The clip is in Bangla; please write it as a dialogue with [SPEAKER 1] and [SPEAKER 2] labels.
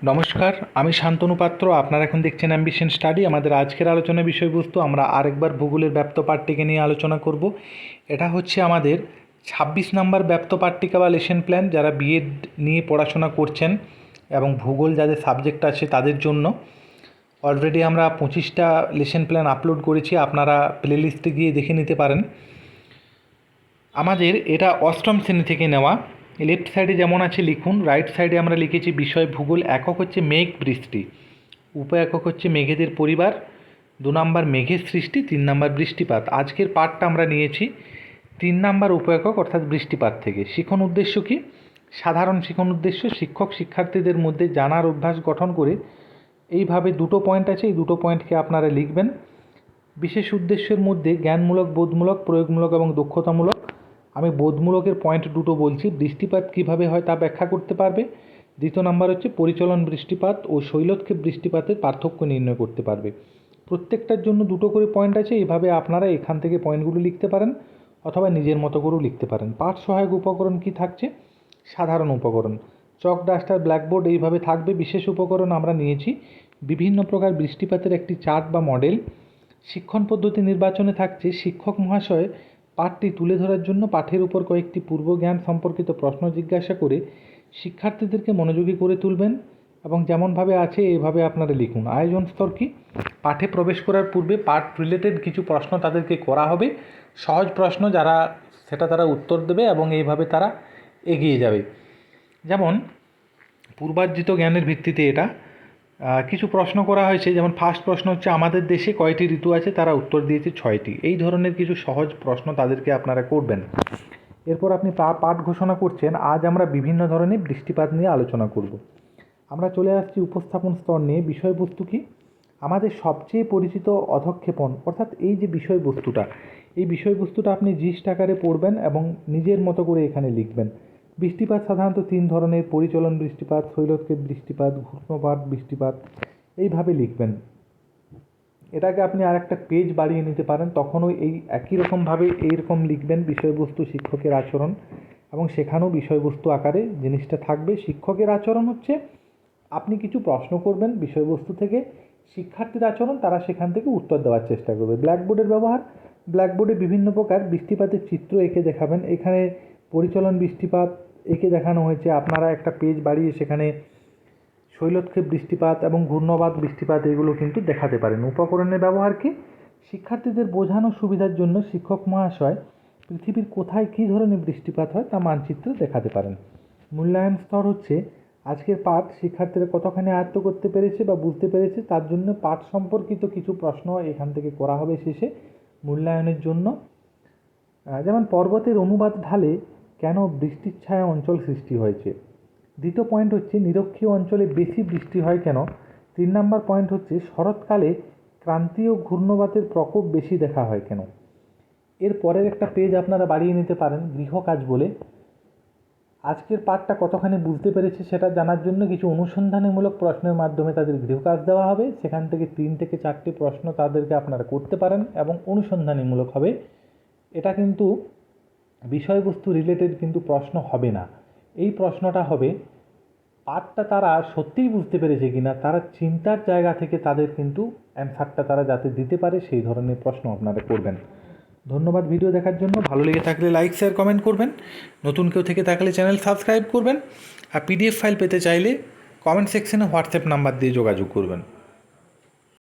[SPEAKER 1] নমস্কার, আমি শান্তনু পাত্র। আপনারা এখন দেখছেন অ্যাম্বিশন স্টাডি। আমাদের আজকের আলোচনার বিষয়বস্তু আমরা আরেকবার ভূগোলের ব্যাপ্ত পাট্টিকা নিয়ে আলোচনা করব। এটা হচ্ছে আমাদের 26 নম্বর ব্যাপ্ত পাট্টিকা বা লেসন প্ল্যান, যারা B.ed নিয়ে পড়াশোনা করছেন এবং ভূগোল যাদের সাবজেক্ট আছে তাদের জন্য। অলরেডি আমরা 25টা লেসন প্ল্যান আপলোড করেছি, আপনারা প্লেলিস্টে গিয়ে দেখে নিতে পারেন। আমাদের এটা অষ্টম শ্রেণী থেকে নেওয়া। লেফট সাইডে যেমন আছে লিখুন, রাইট সাইডে আমরা লিখেছি বিষয় ভূগোল। একক হচ্ছে মেঘ বৃষ্টি, উপ একক হচ্ছে মেঘেদের পরিবার, 2 নম্বর মেঘের সৃষ্টি, 3 নম্বর বৃষ্টিপাত। আজকের পাঠটা আমরা নিয়েছি 3 নম্বর উপ একক অর্থাৎ বৃষ্টিপাত থেকে। শিখন উদ্দেশ্য কি? সাধারণ শিখন উদ্দেশ্য শিক্ষক শিক্ষার্থীদের মধ্যে জানার অভ্যাস গঠন করে। এইভাবে দুটো পয়েন্ট আছে, এই দুটো পয়েন্টকে আপনারা লিখবেন। বিশেষ উদ্দেশ্যের মধ্যে জ্ঞানমূলক, বোধমূলক, প্রয়োগমূলক এবং দক্ষতামূলক। আমি বোধমূলকের পয়েন্ট দুটো বলছি। বৃষ্টিপাত কীভাবে হয় তা ব্যাখ্যা করতে পারবে। দ্বিতীয় নাম্বার হচ্ছে পরিচলন বৃষ্টিপাত ও শৈলক্ষেপ বৃষ্টিপাতের পার্থক্য নির্ণয় করতে পারবে। প্রত্যেকটার জন্য দুটো করে পয়েন্ট আছে, এইভাবে আপনারা এখান থেকে পয়েন্টগুলো লিখতে পারেন অথবা নিজের মতো করেও লিখতে পারেন। পাঠ সহায়ক উপকরণ কি থাকছে? সাধারণ উপকরণ চক, ডাস্টার, ব্ল্যাকবোর্ড এইভাবে থাকবে। বিশেষ উপকরণ আমরা নিয়েছি বিভিন্ন প্রকার বৃষ্টিপাতের একটি চার্ট বা মডেল। শিক্ষণ পদ্ধতি নির্বাচনে থাকছে শিক্ষক মহাশয় পাঠটি তুলে ধরার জন্য পাঠের উপর কয়েকটি পূর্বজ্ঞান সম্পর্কিত প্রশ্ন জিজ্ঞাসা করে শিক্ষার্থীদেরকে মনোযোগী করে তুলবেন এবং যেমনভাবে আছে এইভাবে আপনারা লিখুন। আয়োজন স্তর কি? পাঠে প্রবেশ করার পূর্বে পাঠ রিলেটেড কিছু প্রশ্ন তাদেরকে করা হবে, সহজ প্রশ্ন, যারা সেটা তারা উত্তর দেবে এবং এইভাবে তারা এগিয়ে যাবে। যেমন পূর্বার্জিত জ্ঞানের ভিত্তিতে এটা কিছু প্রশ্ন করা হয়েছে। যেমন ফার্স্ট প্রশ্ন হচ্ছে আমাদের দেশে কয়টি ঋতু আছে? তারা উত্তর দিয়েছে 6টি। এই ধরনের কিছু সহজ প্রশ্ন তাদেরকে আপনারা করবেন। এরপর আপনি পাঠ ঘোষণা করছেন, আজ আমরা বিভিন্ন ধরনের বৃষ্টিপাত নিয়ে আলোচনা করব। আমরা চলে আসছি উপস্থাপন স্তর নিয়ে। বিষয়বস্তু কি? আমাদের সবচেয়ে পরিচিত অধক্ষেপণ, অর্থাৎ এই যে বিষয়বস্তুটা, এই বিষয়বস্তুটা আপনি জিস্ট আকারে পড়বেন এবং নিজের মতো করে এখানে লিখবেন। বৃষ্টিপাত সাধারণত 3 ধরনের: পরিচলন বৃষ্টিপাত, শৈলক্ষেপ বৃষ্টিপাত, ঘূর্ণপাত বৃষ্টিপাত। এইভাবে লিখবেন। এটাকে আপনি আর একটা পেজ বাড়িয়ে নিতে পারেন, তখনও এই একই রকমভাবে এইরকম লিখবেন বিষয়বস্তু শিক্ষকের আচরণ, এবং সেখানেও বিষয়বস্তু আকারে জিনিসটা থাকবে। শিক্ষকের আচরণ হচ্ছে আপনি কিছু প্রশ্ন করবেন বিষয়বস্তু থেকে, শিক্ষার্থীর আচরণ তারা সেখান থেকে উত্তর দেওয়ার চেষ্টা করবে। ব্ল্যাকবোর্ডের ব্যবহার, ব্ল্যাকবোর্ডে বিভিন্ন প্রকার বৃষ্টিপাতের চিত্র এঁকে দেখাবেন। এখানে পরিচলন বৃষ্টিপাত এঁকে দেখানো হয়েছে, আপনারা একটা পেজ বাড়িয়ে সেখানে শৈলক্ষেপ বৃষ্টিপাত এবং ঘূর্ণপাত বৃষ্টিপাত এগুলো কিন্তু দেখাতে পারেন। উপকরণের ব্যবহার কি? শিক্ষার্থীদের বোঝানোর সুবিধার জন্য শিক্ষক মহাশয় পৃথিবীর কোথায় কী ধরনের বৃষ্টিপাত হয় তা মানচিত্রে দেখাতে পারেন। মূল্যায়ন স্তর হচ্ছে আজকের পাঠ শিক্ষার্থীরা কতখানি আয়ত্ত করতে পেরেছে বা বুঝতে পেরেছে, তার জন্য পাঠ সম্পর্কিত কিছু প্রশ্ন এখান থেকে করা হবে শেষে মূল্যায়নের জন্য। যেমন পর্বতের অনুবাদ ঢালে কেন বৃষ্টির ছায়া অঞ্চল সৃষ্টি হয়েছে। দ্বিতীয় পয়েন্ট হচ্ছে নিরক্ষীয় অঞ্চলে বেশি বৃষ্টি হয় কেন। 3 নম্বর পয়েন্ট হচ্ছে শরৎকালে ক্রান্তীয় ঘূর্ণবাতের প্রকোপ বেশি দেখা হয় কেন। এর পরের একটা পেজ আপনারা বাড়িয়ে নিতে পারেন গৃহকাজ বলে। আজকের পাঠটা কতখানি বুঝতে পেরেছে সেটা জানার জন্য কিছু অনুসন্ধানমূলক প্রশ্নের মাধ্যমে তাদের গৃহকাজ দেওয়া হবে। সেখান থেকে 3 থেকে 4টি প্রশ্ন তাদেরকে আপনারা করতে পারেন এবং অনুসন্ধানমূলক হবে। এটা কিন্তু বিষয়বস্তু রিলেটেড কিন্তু প্রশ্ন হবে না। এই প্রশ্নটা হবে পাঠটা তারা সত্যিই বুঝতে পেরেছে কিনা, তারা চিন্তার জায়গা থেকে তাদের কিন্তু অ্যান্সারটা তারা যাতে দিতে পারে সেই ধরনের প্রশ্ন আপনারা করবেন। ধন্যবাদ ভিডিও দেখার জন্য। ভালো লেগে থাকলে লাইক, শেয়ার, কমেন্ট করবেন। নতুন কেউ থেকে থাকলে চ্যানেল সাবস্ক্রাইব করবেন। আর PDF ফাইল পেতে চাইলে কমেন্ট সেকশনে হোয়াটসঅ্যাপ নাম্বার দিয়ে যোগাযোগ করবেন।